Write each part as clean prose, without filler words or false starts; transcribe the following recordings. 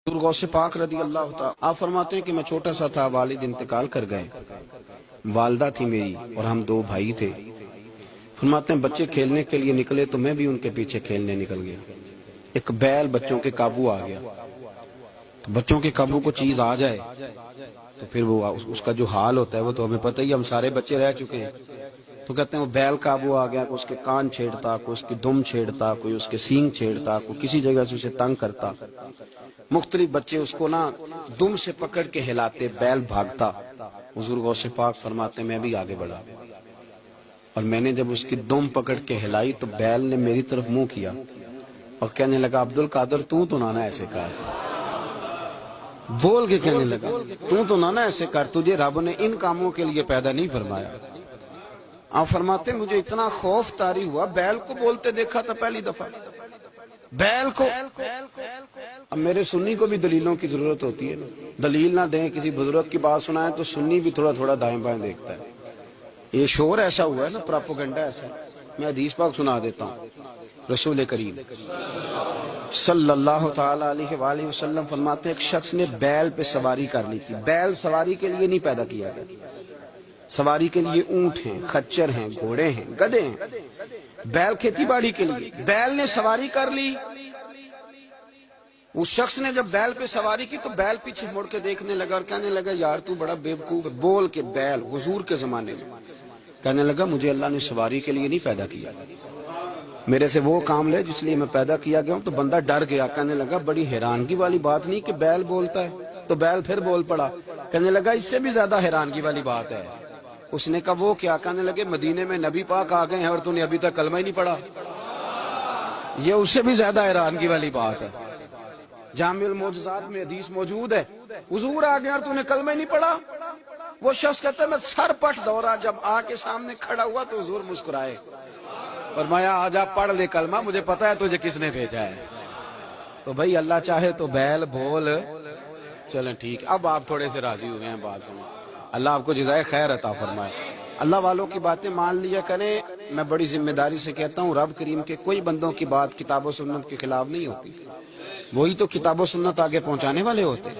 غوث پاک رضی اللہ تعالیٰ آپ فرماتے ہیں کہ میں چھوٹا سا تھا، والد انتقال کر گئے، والدہ تھی میری اور ہم دو بھائی تھے۔ فرماتے ہیں بچے کھیلنے کے لیے نکلے تو میں بھی ان کے پیچھے کھیلنے نکل گیا۔ ایک بیل بچوں کے قابو آ گیا، تو بچوں کے قابو کو چیز آ جائے تو پھر وہ اس کا جو حال ہوتا ہے وہ تو ہمیں پتہ ہی، ہم سارے بچے رہ چکے ہیں۔ تو کہتے ہیں وہ بیل قابو آ گیا، کوئی اس کے کان چھیڑتا، کوئی اس کی دم چھیڑتا، کوئی اس کے سینگ چھیڑتا، کوئی کسی جگہ سے اسے تنگ کرتا۔ مختلف بچے اس کو دم سے پکڑ کے ہلاتے، بیل بھاگتا۔ حضور غوث پاک فرماتے میں بھی آگے بڑھا اور میں نے جب اس کی دم پکڑ کے ہلائی تو بیل نے میری طرف منہ کیا اور کہنے لگا عبد القادر تو نہ ایسے کر، بول کے کہنے لگا تو نہ ایسے کر، تجھے رب نے ان کاموں کے لیے پیدا نہیں فرمایا۔ آپ فرماتے مجھے اتنا خوف طاری ہوا، بیل کو بولتے دیکھا تھا پہلی دفعہ، بیل کو۔ اب میرے سنی کو بھی دلیلوں کی ضرورت ہوتی ہے نا، دلیل نہ دیں، کسی بزرگ کی بات سنائیں تو سنی بھی تھوڑا تھوڑا دائیں بائیں دیکھتا ہے۔ یہ شور ایسا ہوا ہے نا، پراپوگنڈا ایسا ہے۔ میں حدیث پاک سنا دیتا ہوں۔ رسول کریم صلی اللہ تعالی علیہ وآلہ وسلم فرماتے ہیں ایک شخص نے بیل پہ سواری کر لی تھی۔ بیل سواری کے لیے نہیں پیدا کیا گیا، سواری کے لیے اونٹ ہیں، خچر ہیں، گھوڑے ہیں، گدھے ہیں، بیل کھیتی باڑی کے لیے۔ بیل نے سواری کر لی، اس شخص نے جب بیل پہ سواری کی تو بیل پیچھے مڑ کے دیکھنے لگا اور کہنے لگا یار تو بڑا بیوقوف ہے۔ بول کے بیل حضور کے زمانے میں کہنے لگا مجھے اللہ نے سواری کے لیے نہیں پیدا کیا، میرے سے وہ کام لے جس لیے میں پیدا کیا گیا ہوں۔ تو بندہ ڈر گیا، کہنے لگا بڑی حیرانگی والی بات نہیں کہ بیل بولتا ہے۔ تو بیل پھر بول پڑا، کہنے لگا اس سے بھی زیادہ حیرانگی والی بات ہے۔ اس نے کہا وہ کیا؟ کہنے لگے مدینے میں نبی پاک آ گئے ہیں اور تو نے ابھی تک کلمہ ہی نہیں پڑھا، یہ اس سے بھی زیادہ حیرانگی والی بات ہے۔ جامع المعجزات میں حدیث موجود ہے، حضور آ گیا اور تو نے کلمہ ہی نہیں پڑھا۔ وہ شخص کہتا ہے میں سر پٹ دوڑا، جب آ کے سامنے کھڑا ہوا تو حضور مسکرائے، فرمایا آجا پڑھ لے کلمہ، مجھے پتا ہے تجھے کس نے بھیجا ہے۔ تو بھائی اللہ چاہے تو بیل بول، چلیں ٹھیک۔ اب آپ تھوڑے سے راضی ہوئے ہیں بات سمجھ، اللہ آپ کو جزائے خیر عطا فرمائے۔ اللہ والوں کی باتیں مان لیا کریں۔ میں بڑی ذمہ داری سے کہتا ہوں رب کریم کے کوئی بندوں کی بات کتاب و سنت کے خلاف نہیں ہوتی، وہی تو کتاب و سنت آگے پہنچانے والے ہوتے۔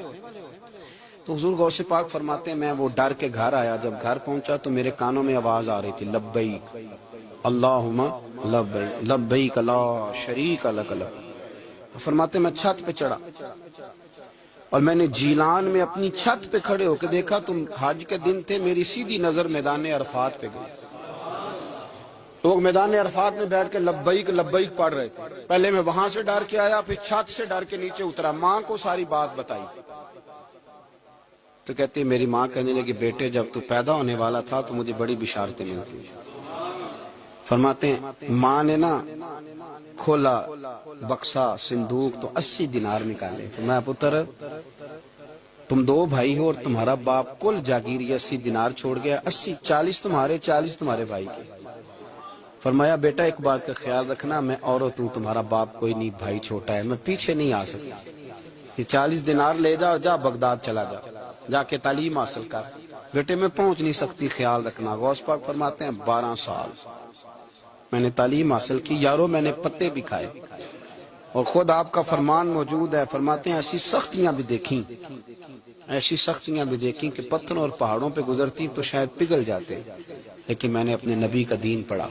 تو حضور غوث پاک فرماتے ہیں میں وہ ڈر کے گھر آیا، جب گھر پہنچا تو میرے کانوں میں آواز آ رہی تھی لبیک اللہم لبیک لبیک لا شریک لک لبیک۔ فرماتے میں چھت پہ چڑھا اور میں نے جیلان میں اپنی چھت پہ کھڑے ہو کے دیکھا، تم حج کے دن تھے، میری سیدھی نظر میدان عرفات پہ گئی۔ لوگ میدان عرفات میں بیٹھ کے لبیک لبیک پڑھ رہے تھے۔ پہلے میں وہاں سے ڈر کے آیا، پھر چھت سے ڈر کے نیچے اترا، ماں کو ساری بات بتائی تو کہتی میری ماں کہنے لگی بیٹے جب تو پیدا ہونے والا تھا تو مجھے بڑی بشارتیں ملتی۔ فرماتے ہیں ماں نے کھولا بکسا صندوق تو 80 دینار نکالے۔ میں پتر تم دو بھائی ہو اور تمہارا باپ کل جاگیر 80 دینار چھوڑ گیا، 80 40 تمہارے 40 تمہارے بھائی کے۔ فرمایا بیٹا ایک بات کا خیال رکھنا، میں اور تمہارا باپ کوئی نہیں، بھائی چھوٹا ہے، میں پیچھے نہیں آ سکتا، یہ 40 دینار لے جا اور جا بغداد چلا جا، جا کے تعلیم حاصل کر، بیٹے میں پہنچ نہیں سکتی، خیال رکھنا۔ غوث پاک فرماتے ہیں 12 سال میں نے تعلیم حاصل کی یارو، میں نے پتے بھی کھائے اور خود آپ کا فرمان موجود ہے۔ فرماتے ہیں ایسی سختیاں بھی دیکھیں، ایسی سختیاں بھی دیکھیں کہ پتھروں اور پہاڑوں پہ گزرتی تو شاید پگھل جاتے، لیکن میں نے اپنے نبی کا دین پڑھا۔